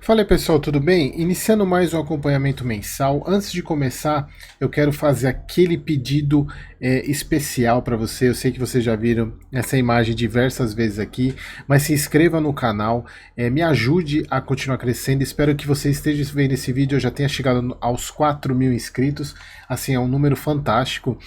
Fala aí, pessoal, tudo bem? Iniciando mais um acompanhamento mensal. Antes de começar, eu quero fazer aquele pedido especial para você. Eu sei que vocês já viram essa imagem diversas vezes aqui, mas se inscreva no canal, me ajude a continuar crescendo. Espero que você esteja vendo esse vídeo, eu já tenha chegado aos 4.000 inscritos. Assim, é um número fantástico.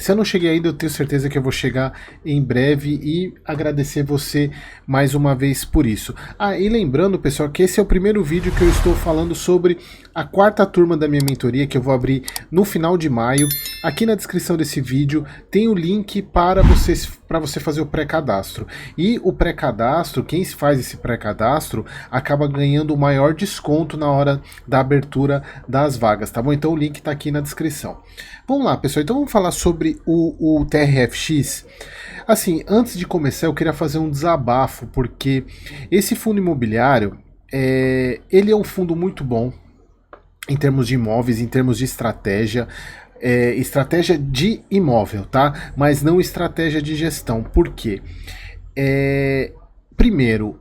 Se eu não cheguei ainda, eu tenho certeza que eu vou chegar em breve e agradecer você mais uma vez por isso. E lembrando, pessoal, que esse é o primeiro vídeo que eu estou falando sobre a quarta turma da minha mentoria, que eu vou abrir no final de maio. Aqui na descrição desse vídeo tem o link para você fazer o pré-cadastro. E o pré-cadastro, quem faz esse pré-cadastro, acaba ganhando o maior desconto na hora da abertura das vagas, tá bom? Então o link está aqui na descrição. Vamos lá, pessoal, então vamos falar sobre o TRFX. Assim, antes de começar, eu queria fazer um desabafo, porque esse fundo imobiliário, ele é um fundo muito bom em termos de imóveis, em termos de estratégia, estratégia de imóvel, tá? Mas não estratégia de gestão. Por quê? Primeiro,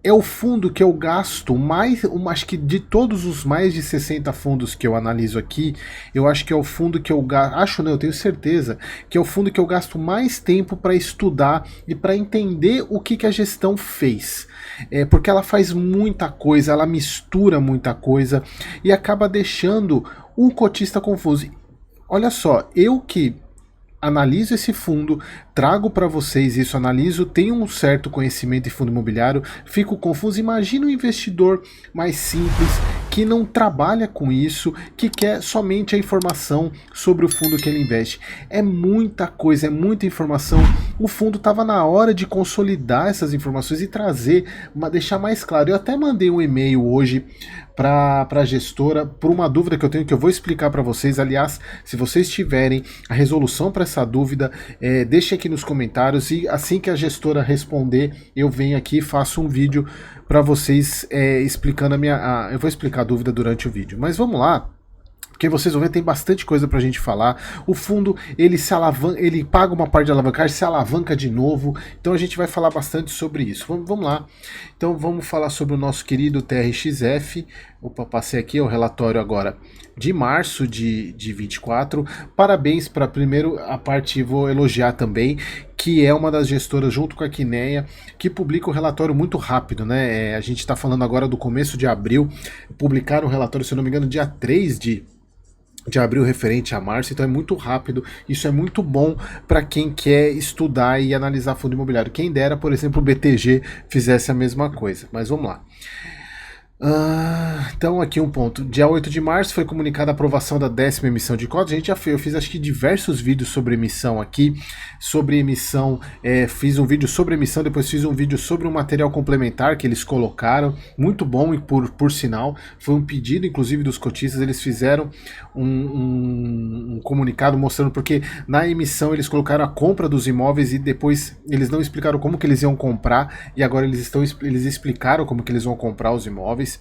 é o fundo que eu gasto mais, acho que de todos os mais de 60 fundos que eu analiso aqui, eu acho que é o fundo que eu gasto, acho não, eu tenho certeza, que é o fundo que eu gasto mais tempo para estudar e para entender o que a gestão fez. Porque ela faz muita coisa, ela mistura muita coisa e acaba deixando o cotista confuso. Olha só, eu que analiso esse fundo, trago para vocês isso, analiso, tenho um certo conhecimento em fundo imobiliário, fico confuso. Imagina um investidor mais simples, que não trabalha com isso, que quer somente a informação sobre o fundo que ele investe. É muita coisa, é muita informação. O fundo estava na hora de consolidar essas informações e trazer, deixar mais claro. Eu até mandei um e-mail hoje para a gestora por uma dúvida que eu tenho, que eu vou explicar para vocês. Aliás, se vocês tiverem a resolução para essa dúvida, deixe aqui nos comentários e assim que a gestora responder, eu venho aqui e faço um vídeo para vocês explicando eu vou explicar a dúvida durante o vídeo. Mas vamos lá. Porque vocês vão ver, tem bastante coisa pra gente falar. O fundo, ele se alavanca, ele paga uma parte de alavancagem, se alavanca de novo. Então a gente vai falar bastante sobre isso. Vamos lá. Então vamos falar sobre o nosso querido TRXF. Opa, passei aqui o relatório agora de março de 24. Parabéns para primeiro a parte, vou elogiar também, que é uma das gestoras junto com a Quineia, que publica o relatório muito rápido, né? A gente está falando agora do começo de abril. Publicaram o relatório, se eu não me engano, dia 3 de abril referente a março, então é muito rápido. Isso é muito bom para quem quer estudar e analisar fundo imobiliário. Quem dera, por exemplo, o BTG fizesse a mesma coisa. Mas vamos lá. Então aqui um ponto. Dia 8 de março foi comunicada a aprovação da 10ª emissão de cotas. A gente já fez, eu fiz acho que diversos vídeos sobre emissão aqui, sobre emissão, fiz um vídeo sobre emissão, depois fiz um vídeo sobre um material complementar que eles colocaram, muito bom e por sinal, foi um pedido inclusive dos cotistas, eles fizeram um comunicado mostrando, porque na emissão eles colocaram a compra dos imóveis e depois eles não explicaram como que eles iam comprar, e agora eles explicaram como que eles vão comprar os imóveis.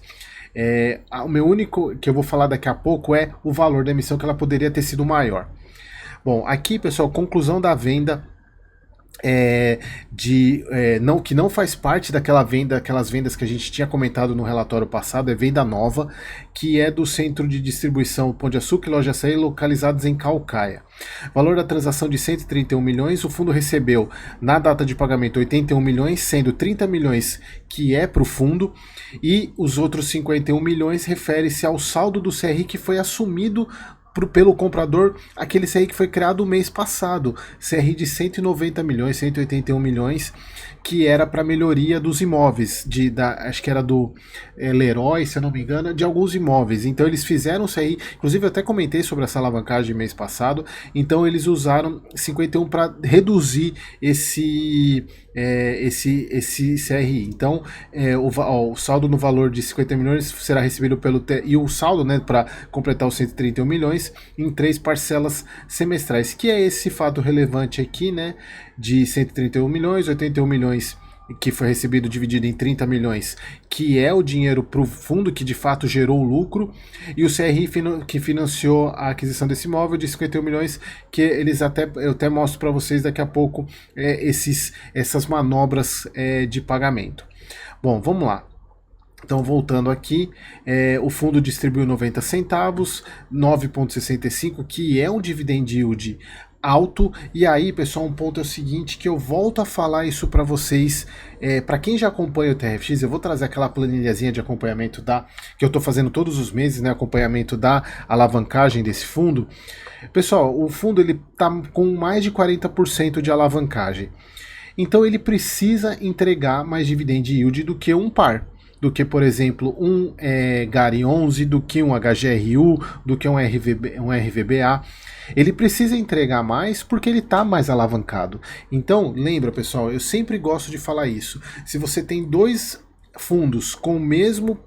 O meu único que eu vou falar daqui a pouco é o valor da emissão, que ela poderia ter sido maior. Bom, aqui, pessoal, conclusão da venda que não faz parte aquelas vendas que a gente tinha comentado no relatório passado, é venda nova, que é do centro de distribuição Pão de Açúcar e Loja Açaí, localizados em Caucaia. Valor da transação de 131 milhões, o fundo recebeu na data de pagamento 81 milhões, sendo 30 milhões que é para o fundo, e os outros 51 milhões refere-se ao saldo do CRI que foi assumido pelo comprador, aquele CRI que foi criado o mês passado, CRI de 190 milhões, 181 milhões, que era para melhoria dos imóveis, acho que era do Leroy, se eu não me engano, de alguns imóveis. Então eles fizeram isso aí, inclusive eu até comentei sobre essa alavancagem mês passado, então eles usaram 51 para reduzir esse CRI. Então o saldo no valor de 50 milhões será recebido e o saldo, né, para completar os 131 milhões em 3 parcelas semestrais, que é esse fato relevante aqui, né, de 131 milhões, 81 milhões que foi recebido dividido em 30 milhões, que é o dinheiro para o fundo que de fato gerou o lucro, e o CRI que financiou a aquisição desse imóvel de 51 milhões, que eu até mostro para vocês daqui a pouco essas manobras de pagamento. Bom, vamos lá. Então, voltando aqui, o fundo distribuiu 90 centavos, 9,65, que é um dividend yield alto. E aí, pessoal, um ponto é o seguinte, que eu volto a falar isso para vocês, para quem já acompanha o TRFX, eu vou trazer aquela planilhazinha de acompanhamento que eu estou fazendo todos os meses, né, acompanhamento da alavancagem desse fundo. Pessoal, o fundo ele tá com mais de 40% de alavancagem. Então ele precisa entregar mais dividend yield do que um par. Do que, por exemplo, um GARI 11, do que um HGRU, do que um RVBA. Ele precisa entregar mais porque ele está mais alavancado. Então, lembra, pessoal, eu sempre gosto de falar isso. Se você tem dois fundos com o mesmo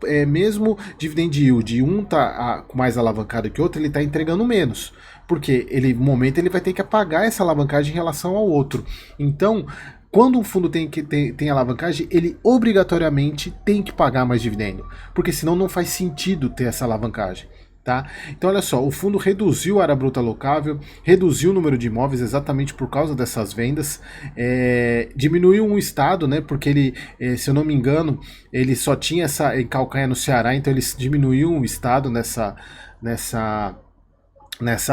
dividend yield e um está mais alavancado que o outro, ele está entregando menos. Porque no momento ele vai ter que apagar essa alavancagem em relação ao outro. Então, quando um fundo tem alavancagem, ele obrigatoriamente tem que pagar mais dividendo, porque senão não faz sentido ter essa alavancagem. Tá? Então olha só, o fundo reduziu a área bruta alocável, reduziu o número de imóveis exatamente por causa dessas vendas, diminuiu um estado, né, porque ele, se eu não me engano, ele só tinha essa em Calcaia no Ceará, então ele diminuiu um estado nessa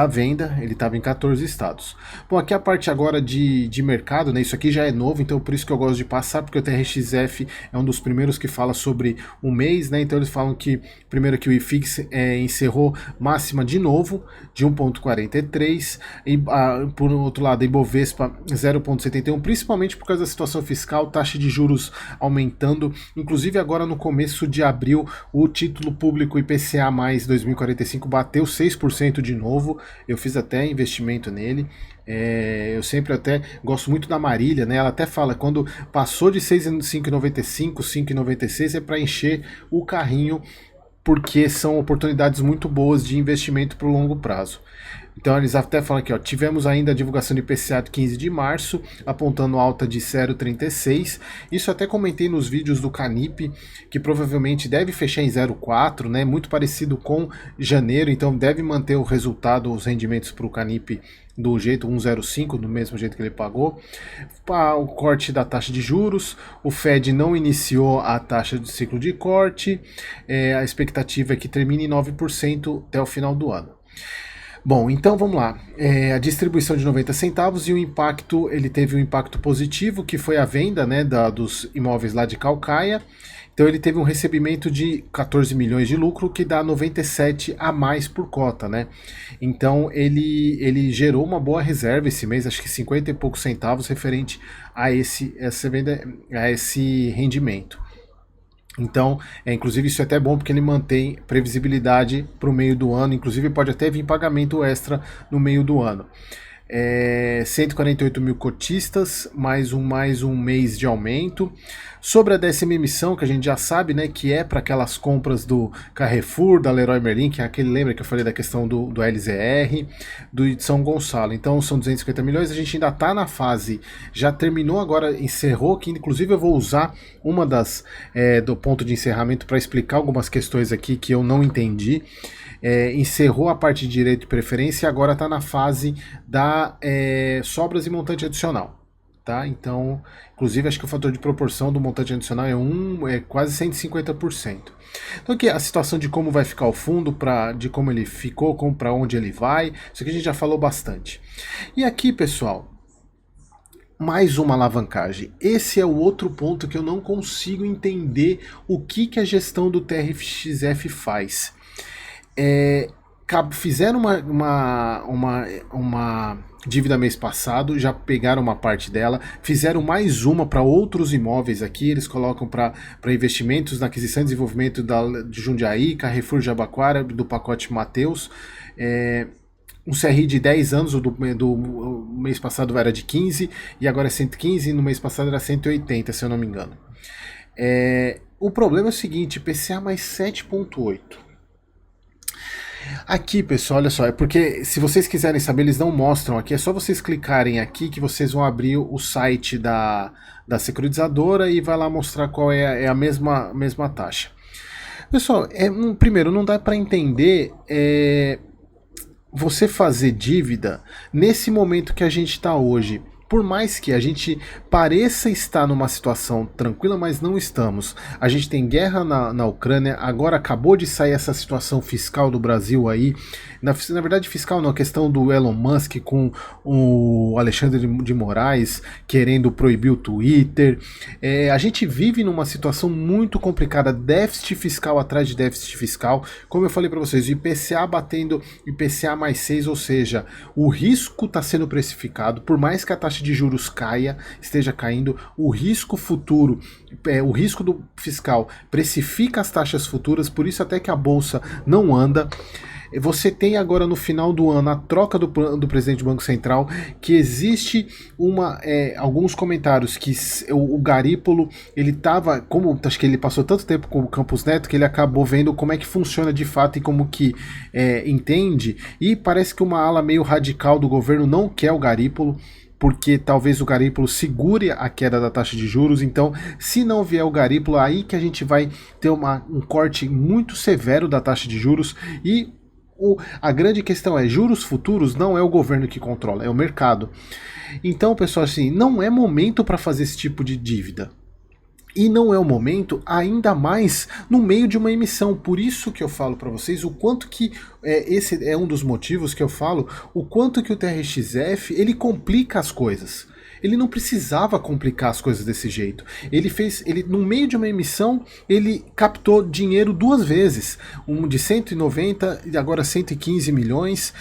venda, ele estava em 14 estados. Bom, aqui a parte agora de mercado, né? Isso aqui já é novo, então por isso que eu gosto de passar, porque o TRXF é um dos primeiros que fala sobre o mês, né? Então eles falam que, primeiro que o IFIX encerrou máxima de novo, de 1,43, e por outro lado, a Ibovespa 0,71, principalmente por causa da situação fiscal, taxa de juros aumentando, inclusive agora no começo de abril, o título público IPCA mais 2045 bateu 6% de novo. Eu fiz até investimento nele. Eu sempre até gosto muito da Marília, né? Ela até fala, quando passou de 5,95, 5,96 é para encher o carrinho, porque são oportunidades muito boas de investimento para o longo prazo. Então eles até falam aqui, ó, tivemos ainda a divulgação de IPCA de 15 de março, apontando alta de 0,36. Isso até comentei nos vídeos do Canip, que provavelmente deve fechar em 0,4, né? Muito parecido com janeiro, então deve manter o resultado, os rendimentos para o Canip do jeito 1,05, do mesmo jeito que ele pagou. O corte da taxa de juros, o Fed não iniciou a taxa de ciclo de corte, a expectativa é que termine em 9% até o final do ano. Bom, então vamos lá. A distribuição de 90 centavos e o impacto, ele teve um impacto positivo, que foi a venda, né, dos imóveis lá de Calcaia. Então ele teve um recebimento de 14 milhões de lucro, que dá 97 a mais por cota, né? Então ele gerou uma boa reserva esse mês, acho que 50 e poucos centavos referente a essa venda, a esse rendimento. Então, inclusive isso é até bom porque ele mantém previsibilidade para o meio do ano, inclusive pode até vir pagamento extra no meio do ano. 148 mil cotistas, mais um mês de aumento. Sobre a 10ª emissão, que a gente já sabe, né, que é para aquelas compras do Carrefour, da Leroy Merlin, que é aquele, lembra que eu falei da questão do LZR, do São Gonçalo. Então são 250 milhões, a gente ainda está na fase, já terminou agora, encerrou, que inclusive eu vou usar uma do ponto de encerramento para explicar algumas questões aqui que eu não entendi. Encerrou a parte de direito de preferência e agora está na fase da sobras e montante adicional. Tá? Então, inclusive, acho que o fator de proporção do montante adicional é quase 150%. Então, aqui a situação de como vai ficar o fundo, de como ele ficou, para onde ele vai, isso aqui a gente já falou bastante. E aqui, pessoal, mais uma alavancagem. Esse é o outro ponto que eu não consigo entender o que a gestão do TRXF faz. Fizeram uma dívida mês passado, já pegaram uma parte dela, fizeram mais uma para outros imóveis aqui, eles colocam para investimentos na aquisição e desenvolvimento de Jundiaí, Carrefour Jabaquara, do pacote Mateus, um CRI de 10 anos, do mês passado era de 15, e agora é 115, e no mês passado era 180, se eu não me engano. O problema é o seguinte, IPCA mais 7,8. Aqui, pessoal, olha só, é porque se vocês quiserem saber, eles não mostram aqui, é só vocês clicarem aqui que vocês vão abrir o site da securitizadora e vai lá mostrar qual é a mesma taxa. Pessoal, primeiro, não dá para entender você fazer dívida nesse momento que a gente está hoje. por mais que a gente pareça estar numa situação tranquila, mas não estamos. A gente tem guerra na Ucrânia, agora acabou de sair essa situação fiscal do Brasil aí. Na verdade, fiscal não, a questão do Elon Musk com o Alexandre de Moraes querendo proibir o Twitter. A gente vive numa situação muito complicada, déficit fiscal atrás de déficit fiscal. Como eu falei para vocês, o IPCA batendo IPCA mais 6, ou seja, o risco está sendo precificado, por mais que a taxa de juros esteja caindo, o risco futuro, o risco do fiscal precifica as taxas futuras, por isso até que a bolsa não anda. Você tem agora no final do ano a troca do presidente do Banco Central, que existe alguns comentários que o Garípolo, ele estava, como acho que ele passou tanto tempo com o Campos Neto, que ele acabou vendo como é que funciona de fato e como que entende, e parece que uma ala meio radical do governo não quer o Garípolo, porque talvez o Garípolo segure a queda da taxa de juros. Então, se não vier o Garípolo, aí que a gente vai ter um corte muito severo da taxa de juros. E a grande questão é, juros futuros não é o governo que controla, é o mercado. Então, pessoal, assim, não é momento para fazer esse tipo de dívida. E não é o momento, ainda mais no meio de uma emissão. Por isso que eu falo para vocês o quanto que, esse é um dos motivos que eu falo, o quanto que o TRXF, ele complica as coisas. Ele não precisava complicar as coisas desse jeito. Ele no meio de uma emissão, ele captou dinheiro 2 vezes. Um de 190 e agora 115 milhões.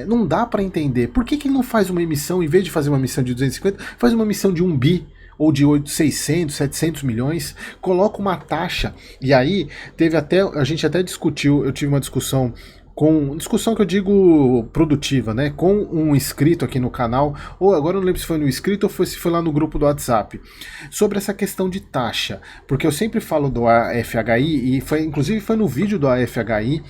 Não dá para entender. Por que ele não faz uma emissão, em vez de fazer uma emissão de 250, faz uma emissão de 1 bi? Ou de 600, 700 milhões, coloca uma taxa. E aí, a gente até discutiu, eu tive uma discussão que eu digo produtiva, né, com um inscrito aqui no canal, ou agora eu não lembro se foi no inscrito ou se foi lá no grupo do WhatsApp, sobre essa questão de taxa, porque eu sempre falo do AFHI, e inclusive foi no vídeo do AFHI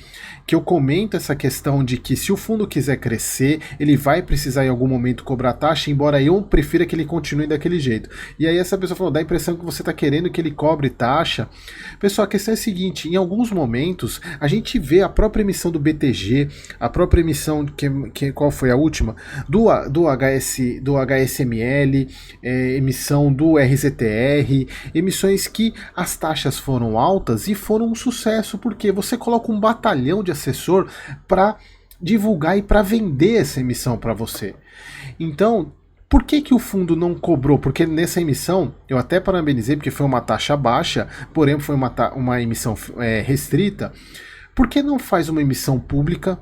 que eu comento essa questão de que se o fundo quiser crescer, ele vai precisar em algum momento cobrar taxa, embora eu prefira que ele continue daquele jeito. E aí essa pessoa falou, dá a impressão que você está querendo que ele cobre taxa. Pessoal, a questão é a seguinte, em alguns momentos a gente vê a própria emissão do BTG, a própria emissão, qual foi a última? Do HSML, emissão do RZTR, emissões que as taxas foram altas e foram um sucesso, porque você coloca um batalhão de assessor para divulgar e para vender essa emissão para você. Então, por que o fundo não cobrou? Porque nessa emissão, eu até parabenizei, porque foi uma taxa baixa, porém foi uma emissão restrita. Por que não faz uma emissão pública,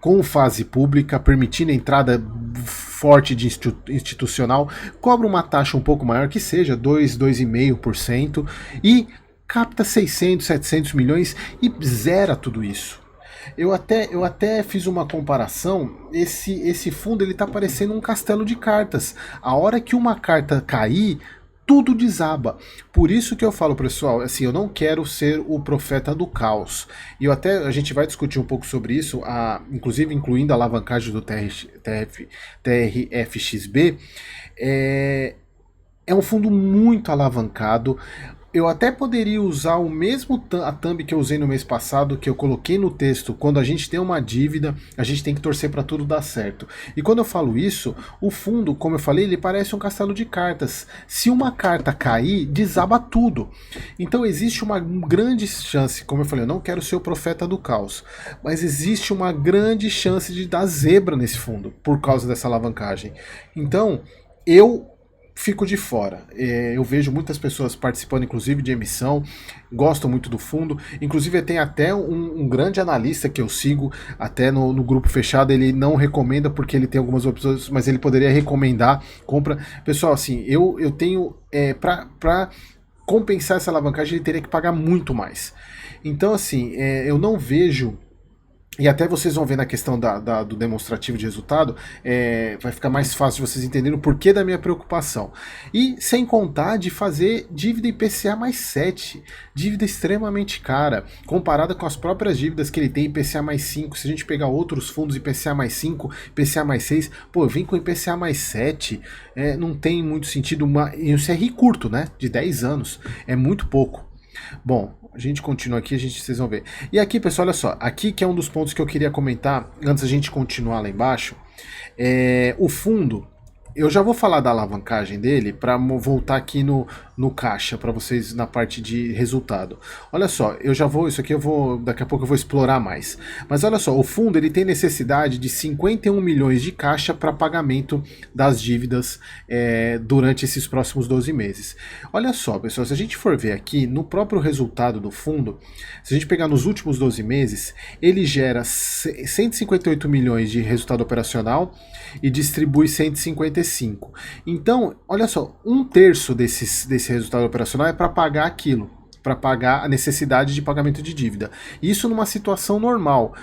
com fase pública, permitindo a entrada forte de institucional, cobra uma taxa um pouco maior, que seja 2,5%, e capta 600, 700 milhões e zera tudo isso. Eu até fiz uma comparação, esse fundo ele tá parecendo um castelo de cartas. A hora que uma carta cair, tudo desaba. Por isso que eu falo, pessoal, assim, eu não quero ser o profeta do caos. E a gente vai discutir um pouco sobre isso, inclusive incluindo a alavancagem do TRFXB. É um fundo muito alavancado. Eu até poderia usar a thumb que eu usei no mês passado, que eu coloquei no texto. Quando a gente tem uma dívida, a gente tem que torcer para tudo dar certo. E quando eu falo isso, o fundo, como eu falei, ele parece um castelo de cartas. Se uma carta cair, desaba tudo. Então existe uma grande chance, como eu falei, eu não quero ser o profeta do caos, mas existe uma grande chance de dar zebra nesse fundo, por causa dessa alavancagem. Então, eu fico de fora. Eu vejo muitas pessoas participando, inclusive, de emissão, gostam muito do fundo. Inclusive, tem até um grande analista que eu sigo, até no grupo fechado, ele não recomenda porque ele tem algumas opções, mas ele poderia recomendar compra. Pessoal, assim, eu tenho, para compensar essa alavancagem, ele teria que pagar muito mais. Então, assim, eu não vejo. E até vocês vão ver na questão do demonstrativo de resultado, vai ficar mais fácil de vocês entenderem o porquê da minha preocupação. E sem contar de fazer dívida IPCA mais 7, dívida extremamente cara, comparada com as próprias dívidas que ele tem, IPCA mais 5, se a gente pegar outros fundos IPCA mais 5, IPCA mais 6, pô, eu vim com IPCA mais 7, não tem muito sentido, e um CRI curto, né, de 10 anos, é muito pouco. Bom, a gente continua aqui, vocês vão ver. E aqui, pessoal, olha só, aqui que é um dos pontos que eu queria comentar, antes da gente continuar lá embaixo, o fundo, eu já vou falar da alavancagem dele para voltar aqui no caixa para vocês na parte de resultado. Olha só, eu já vou, isso aqui eu vou, daqui a pouco eu vou explorar mais. Mas olha só, o fundo ele tem necessidade de 51 milhões de caixa para pagamento das dívidas durante esses próximos 12 meses. Olha só, pessoal, se a gente for ver aqui no próprio resultado do fundo, se a gente pegar nos últimos 12 meses, ele gera 158 milhões de resultado operacional e distribui 155. Então, olha só, um terço desse resultado operacional é para pagar aquilo, para pagar a necessidade de pagamento de dívida. Isso numa situação normal.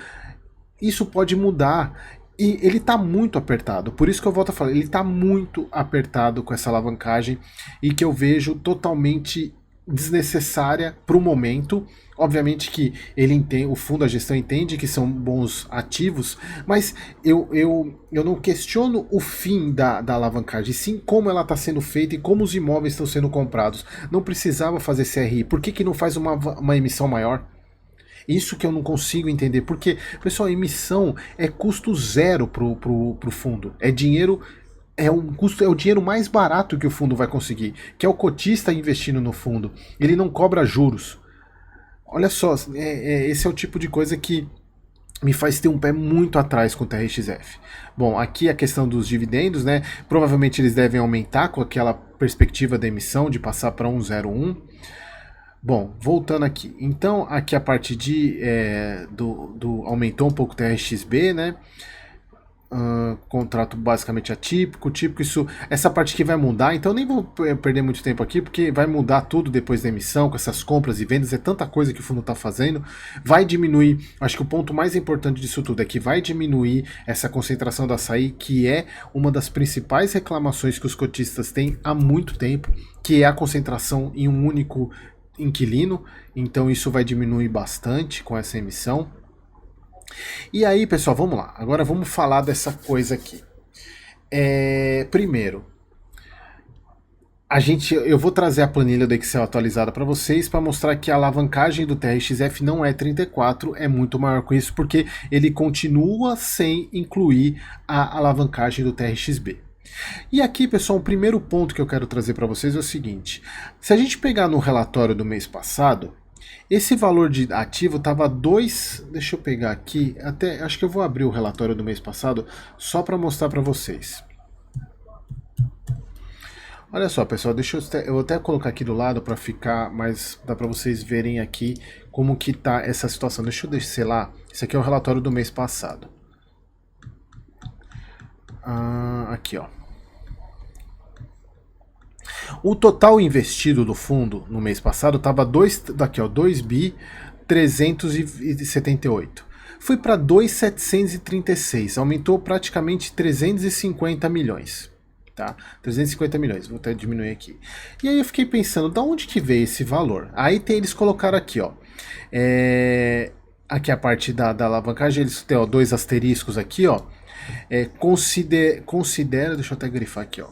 Isso pode mudar e ele está muito apertado. Por isso que eu volto a falar, ele está muito apertado com essa alavancagem e que eu vejo totalmente desnecessária para o momento. Obviamente que ele entende, o fundo, a gestão entende que são bons ativos, mas eu não questiono o fim da alavancagem, sim como ela está sendo feita e como os imóveis estão sendo comprados. Não precisava fazer CRI, por que não faz uma emissão maior? Isso que eu não consigo entender, porque, pessoal, a emissão é custo zero pro fundo, é dinheiro. É o dinheiro mais barato que o fundo vai conseguir, que é o cotista investindo no fundo. Ele não cobra juros. Olha só, esse é o tipo de coisa que me faz ter um pé muito atrás com o TRXF. Bom, aqui a questão dos dividendos, né? Provavelmente eles devem aumentar com aquela perspectiva da emissão de passar para 1,01. Bom, voltando aqui. Então, aqui a parte de aumentou um pouco o TRXB, né? Contrato basicamente atípico, típico, essa parte aqui vai mudar, então nem vou perder muito tempo aqui, porque vai mudar tudo depois da emissão, com essas compras e vendas, é tanta coisa que o fundo está fazendo, vai diminuir, acho que o ponto mais importante disso tudo é que vai diminuir essa concentração da açaí, que é uma das principais reclamações que os cotistas têm há muito tempo, que é a concentração em um único inquilino, então isso vai diminuir bastante com essa emissão. E aí, pessoal, vamos lá. Agora vamos falar dessa coisa aqui. Primeiro, eu vou trazer a planilha do Excel atualizada para vocês para mostrar que a alavancagem do TRXF não é 34, é muito maior com isso, porque ele continua sem incluir a alavancagem do TRXB. E aqui, pessoal, o primeiro ponto que eu quero trazer para vocês é o seguinte. Se a gente pegar no relatório do mês passado, esse valor de ativo estava 2, deixa eu pegar aqui, até acho que eu vou abrir o relatório do mês passado só para mostrar para vocês. Olha só, pessoal, eu vou até colocar aqui do lado para ficar mais, dá para vocês verem aqui como que tá essa situação. Deixa eu descer lá, esse aqui é o relatório do mês passado. Aqui, ó. O total investido do fundo no mês passado estava 2 bi 378. Foi para 2.736, aumentou praticamente 350 milhões. Tá? 350 milhões, vou até diminuir aqui. E aí eu fiquei pensando, da onde que veio esse valor? Aí eles colocaram aqui, ó. Aqui a parte da alavancagem, eles têm, ó, 2 asteriscos aqui, ó. Considera, deixa eu até grifar aqui, ó.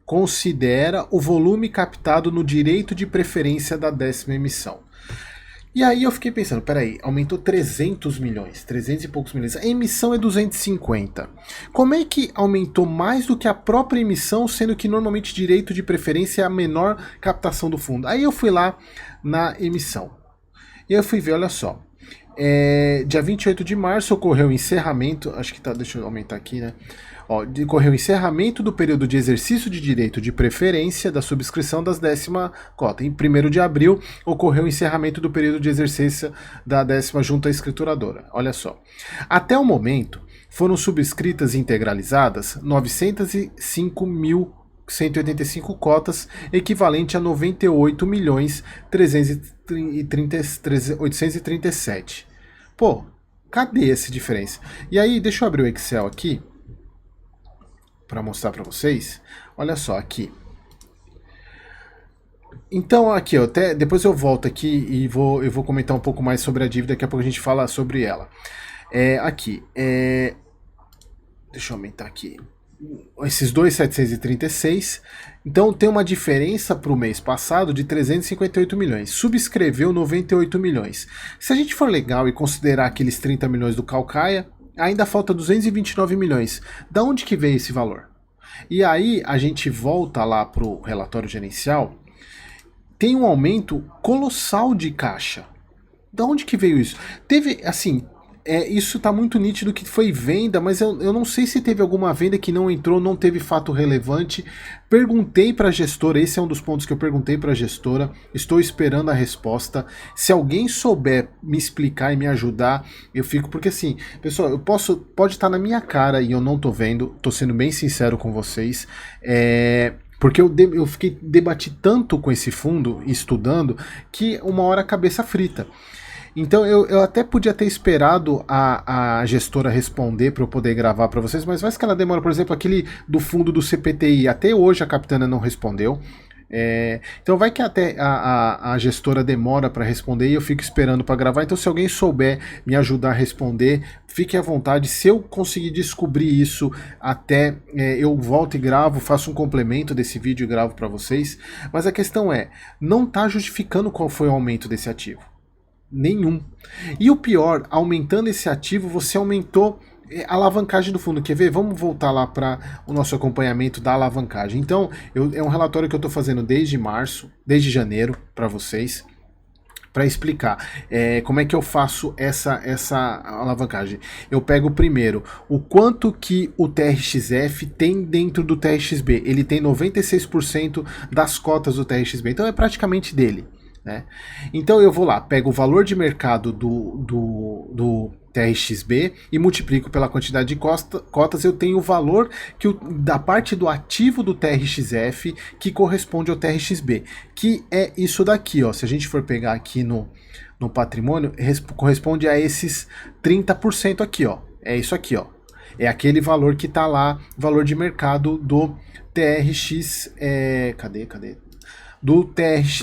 Considera o volume captado no direito de preferência da 10ª emissão. E aí eu fiquei pensando, peraí, aumentou 300 milhões, 300 e poucos milhões, a emissão é 250. Como é que aumentou mais do que a própria emissão, sendo que normalmente direito de preferência é a menor captação do fundo? Aí eu fui lá na emissão, e eu fui ver, olha só, dia 28 de março ocorreu o encerramento, acho que tá, deixa eu aumentar aqui, né? Ocorreu o encerramento do período de exercício de direito de preferência da subscrição das 10ª cota. Em 1º de abril, ocorreu o encerramento do período de exercício da 10ª junta escrituradora. Olha só. Até o momento, foram subscritas e integralizadas 905.185 cotas, equivalente a 98.837. Pô, cadê essa diferença? E aí, deixa eu abrir o Excel aqui para mostrar para vocês. Olha só aqui. Então aqui, ó, depois eu volto aqui e eu vou comentar um pouco mais sobre a dívida, daqui a pouco a gente fala sobre ela. Deixa eu aumentar aqui. Esses 2.736. Então tem uma diferença para o mês passado de 358 milhões. Subscreveu 98 milhões. Se a gente for legal e considerar aqueles 30 milhões do Caucaia, ainda falta 229 milhões. Da onde que veio esse valor? E aí a gente volta lá para o relatório gerencial, tem um aumento colossal de caixa. Da onde que veio isso? Teve, assim, isso tá muito nítido que foi venda, mas eu não sei se teve alguma venda que não entrou, não teve fato relevante. Perguntei para a gestora, esse é um dos pontos que eu perguntei para a gestora, estou esperando a resposta. Se alguém souber me explicar e me ajudar, eu fico, porque assim, pessoal, pode estar na minha cara e eu não tô vendo, tô sendo bem sincero com vocês, porque eu debati tanto com esse fundo, estudando, que uma hora a cabeça frita. Então eu até podia ter esperado a gestora responder para eu poder gravar para vocês, mas vai que ela demora, por exemplo, aquele do fundo do CPTI, até hoje a capitana não respondeu. Então vai que até a gestora demora para responder e eu fico esperando para gravar. Então se alguém souber me ajudar a responder, fique à vontade. Se eu conseguir descobrir isso até eu volto e gravo, faço um complemento desse vídeo e gravo para vocês. Mas a questão não está justificando qual foi o aumento desse ativo. Nenhum. E o pior, aumentando esse ativo, você aumentou a alavancagem do fundo. Quer ver? Vamos voltar lá para o nosso acompanhamento da alavancagem. Então, é um relatório que eu estou fazendo desde janeiro, para vocês, para explicar como é que eu faço essa alavancagem. Eu pego primeiro o quanto que o TRXF tem dentro do TRXB. Ele tem 96% das cotas do TRXB, então é praticamente dele. Né? Então eu vou lá, pego o valor de mercado do TRXB e multiplico pela quantidade de cotas, eu tenho o valor da parte do ativo do TRXF que corresponde ao TRXB, que é isso daqui, ó. Se a gente for pegar aqui no patrimônio, corresponde a esses 30% aqui, ó. É isso aqui, ó. É aquele valor que está lá, valor de mercado do TRX. Cadê? Do TRXB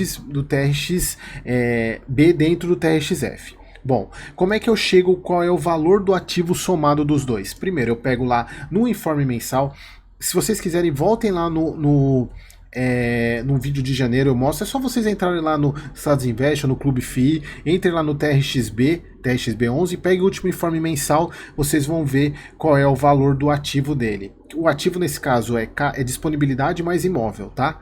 dentro do TRXF. Bom, como é que eu chego, qual é o valor do ativo somado dos dois? Primeiro, eu pego lá no informe mensal. Se vocês quiserem, voltem lá no vídeo de janeiro, eu mostro. É só vocês entrarem lá no Status Invest ou no Clube FI, entrem lá no TRXB11 e peguem o último informe mensal, vocês vão ver qual é o valor do ativo dele. O ativo nesse caso é disponibilidade mais imóvel, tá?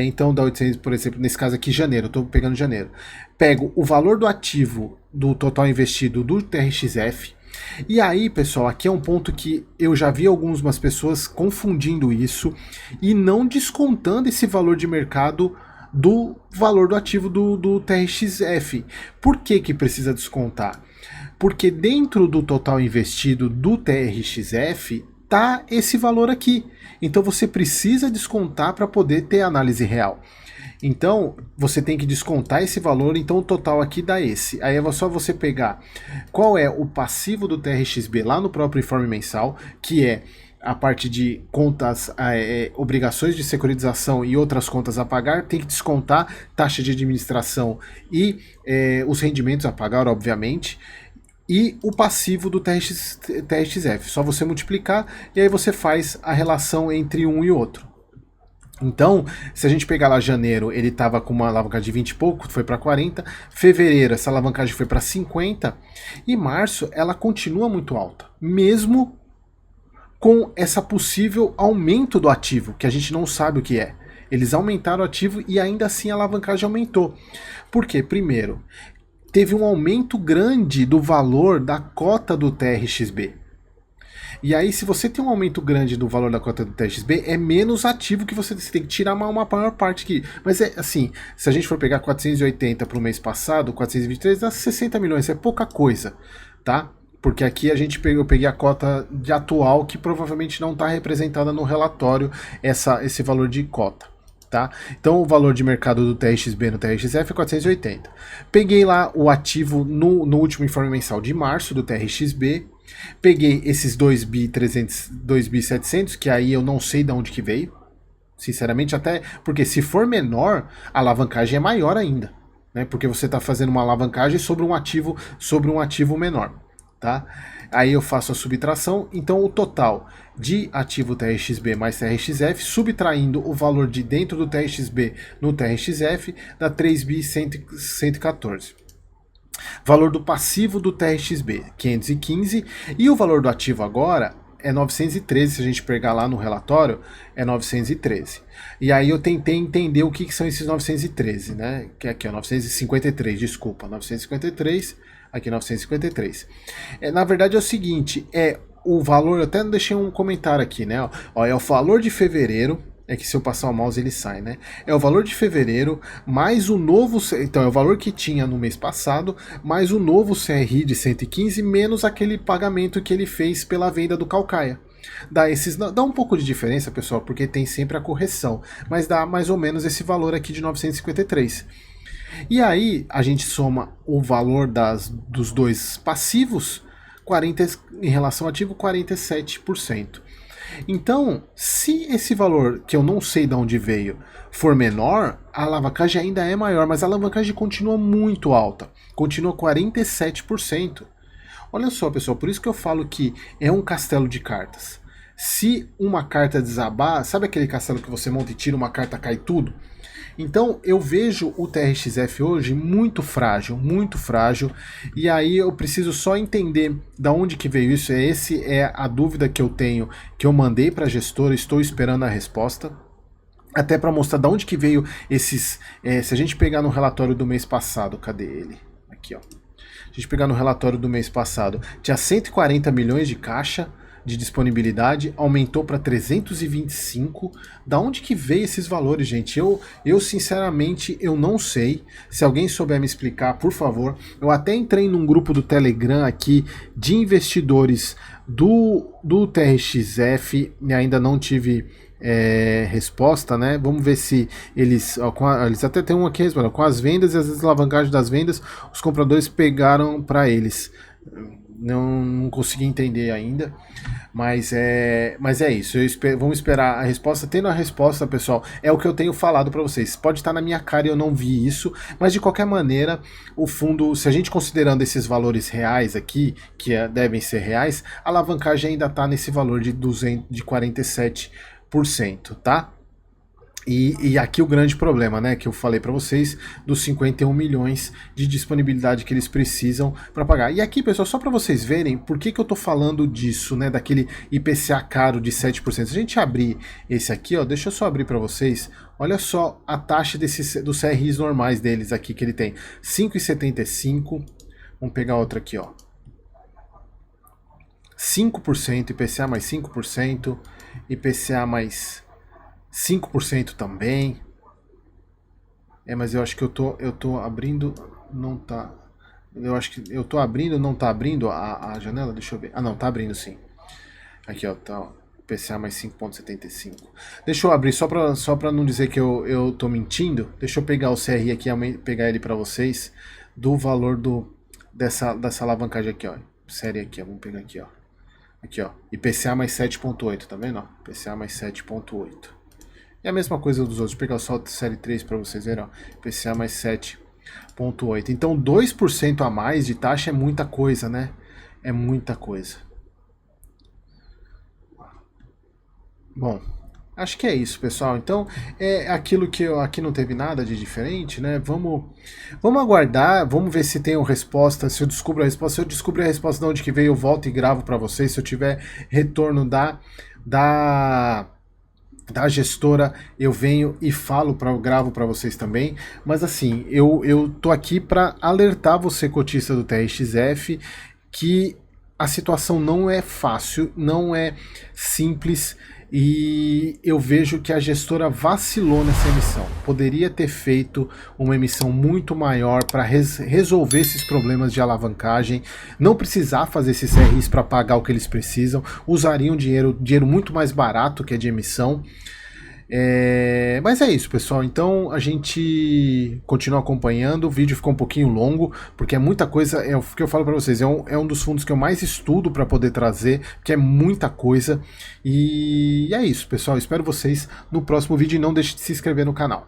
Então dá 800, por exemplo, nesse caso aqui, janeiro, eu estou pegando janeiro. Pego o valor do ativo do total investido do TRXF. E aí, pessoal, aqui é um ponto que eu já vi algumas pessoas confundindo isso e não descontando esse valor de mercado do valor do ativo do TRXF. Por que que precisa descontar? Porque dentro do total investido do TRXF tá esse valor aqui. Então você precisa descontar para poder ter análise real. Então você tem que descontar esse valor, então o total aqui dá esse. Aí é só você pegar qual é o passivo do TRXB lá no próprio informe mensal, que é a parte de contas, obrigações de securitização e outras contas a pagar, tem que descontar taxa de administração e os rendimentos a pagar, obviamente, e o passivo do TRXF. Só você multiplicar e aí você faz a relação entre um e outro. Então, se a gente pegar lá janeiro, ele estava com uma alavancagem de 20 e pouco, foi para 40. Fevereiro, essa alavancagem foi para 50. E março, ela continua muito alta, mesmo com essa possível aumento do ativo, que a gente não sabe o que é. Eles aumentaram o ativo e ainda assim a alavancagem aumentou. Por quê? Primeiro, teve um aumento grande do valor da cota do TRXB. E aí, se você tem um aumento grande do valor da cota do TRXB, é menos ativo que você tem que tirar uma maior parte aqui. Mas é assim, se a gente for pegar 480 para o mês passado, 423 dá 60 milhões, é pouca coisa, tá? Porque aqui eu peguei a cota de atual que provavelmente não está representada no relatório, esse valor de cota. Tá? Então o valor de mercado do TRXB no TRXF é 480. Peguei lá o ativo no último informe mensal de março do TRXB. Peguei esses 2.300, 2.700, que aí eu não sei de onde que veio. Sinceramente, até porque se for menor, a alavancagem é maior ainda. Né? Porque você está fazendo uma alavancagem sobre um ativo menor. Tá? Aí eu faço a subtração, então o total de ativo TRXB mais TRXF, subtraindo o valor de dentro do TRXB no TRXF, dá 3.114. Valor do passivo do TRXB, 515, e o valor do ativo agora é 913, se a gente pegar lá no relatório, é 913. E aí eu tentei entender o que são esses 913, né? Que é aqui, ó, 953, desculpa, 953, aqui 953. Na verdade é o seguinte, o valor, eu até deixei um comentário aqui, né? Ó, é o valor de fevereiro. É que se eu passar o mouse ele sai, né? É o valor de fevereiro, mais o novo... Então, é o valor que tinha no mês passado, mais o novo CRI de 115, menos aquele pagamento que ele fez pela venda do Caucaia. Dá um pouco de diferença, pessoal, porque tem sempre a correção, mas dá mais ou menos esse valor aqui de 953. E aí, a gente soma o valor dos dois passivos, 40, em relação ao ativo, 47%. Então, se esse valor, que eu não sei de onde veio, for menor, a alavancagem ainda é maior, mas a alavancagem continua muito alta, continua 47%. Olha só, pessoal, por isso que eu falo que é um castelo de cartas. Se uma carta desabar, sabe aquele castelo que você monta e tira uma carta, cai tudo? Então eu vejo o TRXF hoje muito frágil, e aí eu preciso só entender da onde que veio isso. Essa é a dúvida que eu tenho, que eu mandei para a gestora, estou esperando a resposta. Até para mostrar da onde que veio esses... se a gente pegar no relatório do mês passado, cadê ele? Aqui, ó. Se a gente pegar no relatório do mês passado, tinha 140 milhões de caixa de disponibilidade, aumentou para 325. Da onde que veio esses valores, gente? Eu sinceramente eu não sei. Se alguém souber me explicar, por favor. Eu até entrei num grupo do Telegram aqui de investidores do TRXF e ainda não tive resposta, né? Vamos ver se eles até tem um aqui, com as vendas e as alavancagens das vendas, os compradores pegaram para eles. Não consegui entender ainda, mas é isso. Vamos esperar a resposta. Tendo a resposta, pessoal, é o que eu tenho falado para vocês. Pode estar na minha cara e eu não vi isso, mas de qualquer maneira, o fundo, se a gente considerando esses valores reais aqui, que devem ser reais, a alavancagem ainda está nesse valor de 47%, tá? E aqui o grande problema, né, que eu falei para vocês, dos 51 milhões de disponibilidade que eles precisam para pagar. E aqui, pessoal, só para vocês verem por que eu tô falando disso, né, daquele IPCA caro de 7%. Se a gente abrir esse aqui, ó, deixa eu só abrir para vocês, olha só a taxa dos CRIs normais deles aqui, que ele tem 5,75, vamos pegar outra aqui, ó, 5%, IPCA mais 5%, IPCA mais 5% também. Mas eu acho que eu tô abrindo, não tá. Eu acho que eu tô abrindo, não tá abrindo a janela, deixa eu ver. Ah, não, tá abrindo sim. Aqui, ó, tá, ó, PCA mais 5,75. Deixa eu abrir só pra não dizer que eu tô mentindo. Deixa eu pegar o CRI aqui, pegar ele pra vocês, do valor dessa alavancagem aqui, ó. Série aqui, ó, vamos pegar aqui, ó. Aqui, ó, IPCA mais 7,8, tá vendo? IPCA mais 7,8. É a mesma coisa dos outros. Vou pegar só a série 3 para vocês verem, ó. IPCA mais 7,8. Então 2% a mais de taxa é muita coisa, né? É muita coisa. Bom, acho que é isso, pessoal. Então, é aquilo que aqui não teve nada de diferente, né? Vamos aguardar, vamos ver se tem uma resposta, se eu descubro a resposta. Se eu descobrir a resposta de onde que veio, eu volto e gravo para vocês. Se eu tiver retorno da gestora, eu venho e gravo para vocês também. Mas assim, eu tô aqui para alertar você, cotista do TRXF, que a situação não é fácil, não é simples, e eu vejo que a gestora vacilou nessa emissão. Poderia ter feito uma emissão muito maior para resolver esses problemas de alavancagem, não precisar fazer esses CRIs para pagar o que eles precisam, usariam dinheiro muito mais barato que é de emissão. Mas é isso, pessoal. Então a gente continua acompanhando. O vídeo ficou um pouquinho longo, porque é muita coisa. É o que eu falo para vocês, é um dos fundos que eu mais estudo para poder trazer, porque é muita coisa. E é isso, pessoal. Espero vocês no próximo vídeo e não deixe de se inscrever no canal.